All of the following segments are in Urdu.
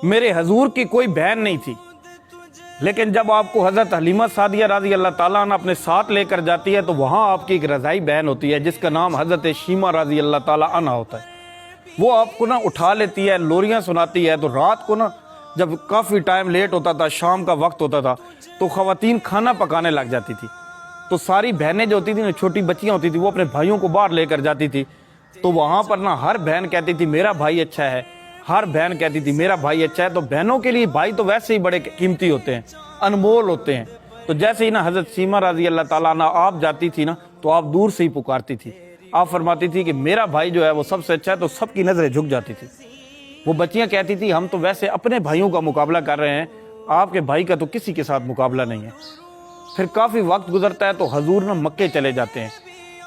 میرے حضور کی کوئی بہن نہیں تھی، لیکن جب آپ کو حضرت حلیمہ سعدیہ رضی اللہ تعالیٰ عنہ اپنے ساتھ لے کر جاتی ہے تو وہاں آپ کی ایک رضائی بہن ہوتی ہے جس کا نام حضرت شیمہ رضی اللہ تعالیٰ عنہ ہوتا ہے۔ وہ آپ کو اٹھا لیتی ہے، لوریاں سناتی ہے۔ تو رات کو جب کافی ٹائم لیٹ ہوتا تھا، شام کا وقت ہوتا تھا، تو خواتین کھانا پکانے لگ جاتی تھی۔ تو ساری بہنیں جو ہوتی تھیں، چھوٹی بچیاں ہوتی تھی، وہ اپنے بھائیوں کو باہر لے کر جاتی تھی۔ تو وہاں پر ہر بہن کہتی تھی میرا بھائی اچھا ہے، ہر بہن کہتی تھی میرا بھائی اچھا ہے۔ تو بہنوں کے لیے بھائی تو ویسے ہی بڑے قیمتی ہوتے ہیں، انمول ہوتے ہیں۔ تو جیسے ہی حضرت شیمہ رضی اللہ تعالیٰ عنہ آپ جاتی تھی تو آپ دور سے ہی پکارتی تھی۔ آپ فرماتی تھی کہ میرا بھائی جو ہے وہ سب سے اچھا ہے، تو سب کی نظریں جھک جاتی تھی۔ وہ بچیاں کہتی تھی ہم تو ویسے اپنے بھائیوں کا مقابلہ کر رہے ہیں، آپ کے بھائی کا تو کسی کے ساتھ مقابلہ نہیں ہے۔ پھر کافی وقت گزرتا ہے تو حضور مکے چلے جاتے ہیں،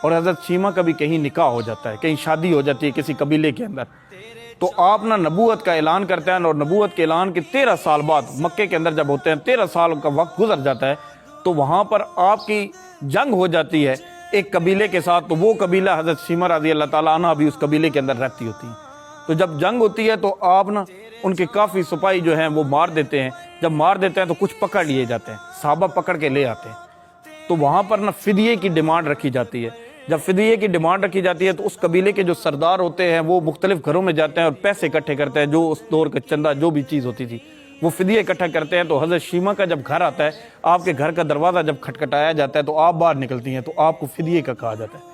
اور حضرت شیمہ کا بھی کہیں نکاح ہو جاتا ہے، کہیں شادی ہو جاتی ہے کسی قبیلے کے اندر۔ تو آپ نبوت کا اعلان کرتے ہیں، اور نبوت کے اعلان کے 13 سال بعد مکے کے اندر جب ہوتے ہیں، 13 سال کا وقت گزر جاتا ہے، تو وہاں پر آپ کی جنگ ہو جاتی ہے ایک قبیلے کے ساتھ۔ تو وہ قبیلہ حضرت شیمہ رضی اللہ تعالیٰ عنہ بھی اس قبیلے کے اندر رہتی ہوتی ہیں۔ تو جب جنگ ہوتی ہے تو آپ ان کے کافی سپاہی جو ہیں وہ مار دیتے ہیں۔ جب مار دیتے ہیں تو کچھ پکڑ لیے جاتے ہیں، صحابہ پکڑ کے لے آتے ہیں۔ تو وہاں پر فدیے کی ڈیمانڈ رکھی جاتی ہے۔ جب فدیے کی ڈیمانڈ رکھی جاتی ہے تو اس قبیلے کے جو سردار ہوتے ہیں وہ مختلف گھروں میں جاتے ہیں اور پیسے اکٹھے کرتے ہیں، جو اس دور کا چندہ جو بھی چیز ہوتی تھی وہ فدیے اکٹھا کرتے ہیں۔ تو حضرت شیمہ کا جب گھر آتا ہے، آپ کے گھر کا دروازہ جب کھٹکھٹایا جاتا ہے تو آپ باہر نکلتی ہیں، تو آپ کو فدیے کا کہا جاتا ہے۔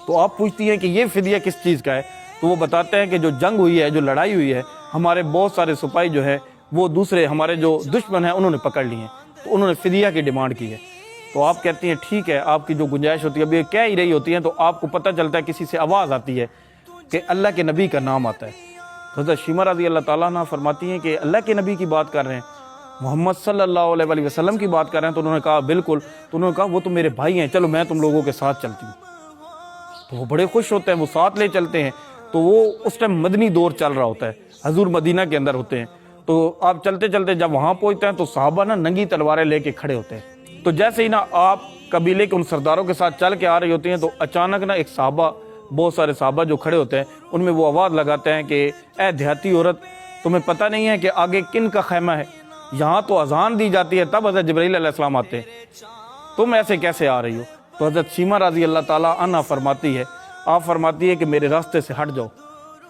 تو آپ پوچھتی ہیں کہ یہ فدیہ کس چیز کا ہے؟ تو وہ بتاتے ہیں کہ جو جنگ ہوئی ہے، جو لڑائی ہوئی ہے، ہمارے بہت سارے سپاہی جو ہے وہ دوسرے ہمارے جو دشمن ہیں انہوں نے پکڑ لی ہیں، تو انہوں نے فدیہ کی ڈیمانڈ کی ہے۔ تو آپ کہتی ہیں ٹھیک ہے، آپ کی جو گنجائش ہوتی ہے، اب یہ کہہ ہی رہی ہوتی ہیں تو آپ کو پتہ چلتا ہے کسی سے آواز آتی ہے کہ اللہ کے نبی کا نام آتا ہے۔ حضرت شیمہ رضی اللہ تعالیٰ عنہ فرماتی ہیں کہ اللہ کے نبی کی بات کر رہے ہیں، محمد صلی اللہ علیہ وسلم کی بات کر رہے ہیں؟ تو انہوں نے کہا بالکل۔ تو انہوں نے کہا وہ تو میرے بھائی ہیں، چلو میں تم لوگوں کے ساتھ چلتی ہوں۔ تو وہ بڑے خوش ہوتے ہیں، وہ ساتھ لے چلتے ہیں۔ تو وہ اس ٹائم مدنی دور چل رہا ہوتا ہے، حضور مدینہ کے اندر ہوتے ہیں۔ تو آپ چلتے چلتے جب وہاں پہنچتے ہیں تو صحابہ ننگی تلواریں لے کے کھڑے ہوتے ہیں۔ تو جیسے ہی آپ قبیلے کے ان سرداروں کے ساتھ چل کے آ رہی ہوتی ہیں تو اچانک ایک صحابہ، بہت سارے صحابہ جو کھڑے ہوتے ہیں، ان میں وہ آواز لگاتے ہیں کہ اے دیہاتی عورت، تمہیں پتہ نہیں ہے کہ آگے کن کا خیمہ ہے؟ یہاں تو اذان دی جاتی ہے تب حضرت جبرائیل علیہ السلام آتے ہیں، تم ایسے کیسے آ رہی ہو؟ تو حضرت شیمہ رضی اللہ تعالیٰ عنہ فرماتی ہے، آپ فرماتی ہے کہ میرے راستے سے ہٹ جاؤ،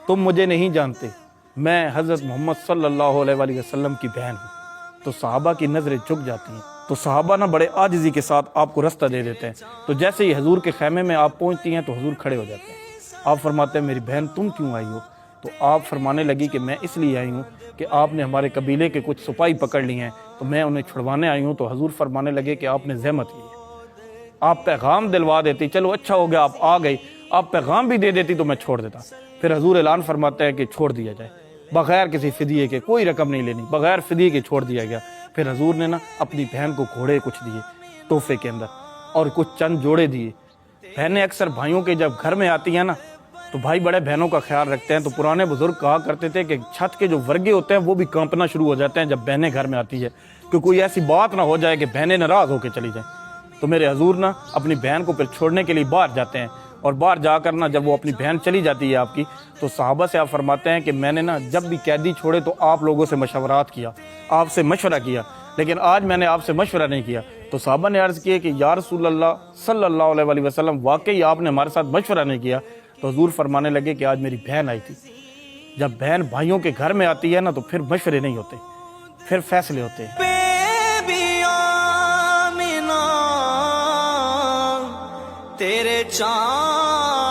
تم مجھے نہیں جانتے، میں حضرت محمد صلی اللہ علیہ وسلم کی بہن ہوں۔ تو صحابہ کی نظریں جھک جاتی ہیں، تو صحابہ بڑے عاجزی کے ساتھ آپ کو راستہ دے دیتے ہیں۔ تو جیسے ہی حضور کے خیمے میں آپ پہنچتی ہیں تو حضور کھڑے ہو جاتے ہیں۔ آپ فرماتے ہیں میری بہن تم کیوں آئی ہو؟ تو آپ فرمانے لگی کہ میں اس لیے آئی ہوں کہ آپ نے ہمارے قبیلے کے کچھ سپاہی پکڑ لی ہیں، تو میں انہیں چھڑوانے آئی ہوں۔ تو حضور فرمانے لگے کہ آپ نے زحمت لی ہے، آپ پیغام دلوا دیتی، چلو اچھا ہو گیا آپ آ گئی، آپ پیغام بھی دے دیتی تو میں چھوڑ دیتا۔ پھر حضور اعلان فرماتے ہیں کہ چھوڑ دیا جائے، بغیر کسی فدیے کے، کوئی رقم نہیں لینی، بغیر فدیے کے چھوڑ دیا گیا۔ پھر حضور نے اپنی بہن کو گھوڑے کچھ دیے تحفے کے اندر، اور کچھ چند جوڑے دیے۔ بہنیں اکثر بھائیوں کے جب گھر میں آتی ہیں تو بھائی بڑے بہنوں کا خیال رکھتے ہیں۔ تو پرانے بزرگ کہا کرتے تھے کہ چھت کے جو ورگے ہوتے ہیں وہ بھی کانپنا شروع ہو جاتے ہیں جب بہنیں گھر میں آتی ہے، کہ کوئی ایسی بات نہ ہو جائے کہ بہنیں ناراض ہو کے چلی جائیں۔ تو میرے حضور اپنی بہن کو پھر چھوڑنے کے لیے باہر جاتے ہیں، اور باہر جا کر جب وہ اپنی بہن چلی جاتی ہے آپ کی، تو صحابہ سے آپ فرماتے ہیں کہ میں نے جب بھی قیدی چھوڑے تو آپ لوگوں سے مشورات کیا، آپ سے مشورہ کیا، لیکن آج میں نے آپ سے مشورہ نہیں کیا۔ تو صحابہ نے عرض کی کہ یا رسول اللہ صلی اللہ علیہ وسلم، واقعی آپ نے ہمارے ساتھ مشورہ نہیں کیا؟ تو حضور فرمانے لگے کہ آج میری بہن آئی تھی۔ جب بہن بھائیوں کے گھر میں آتی ہے تو پھر مشورے نہیں ہوتے، پھر فیصلے ہوتے ہیں۔ تیرے چاند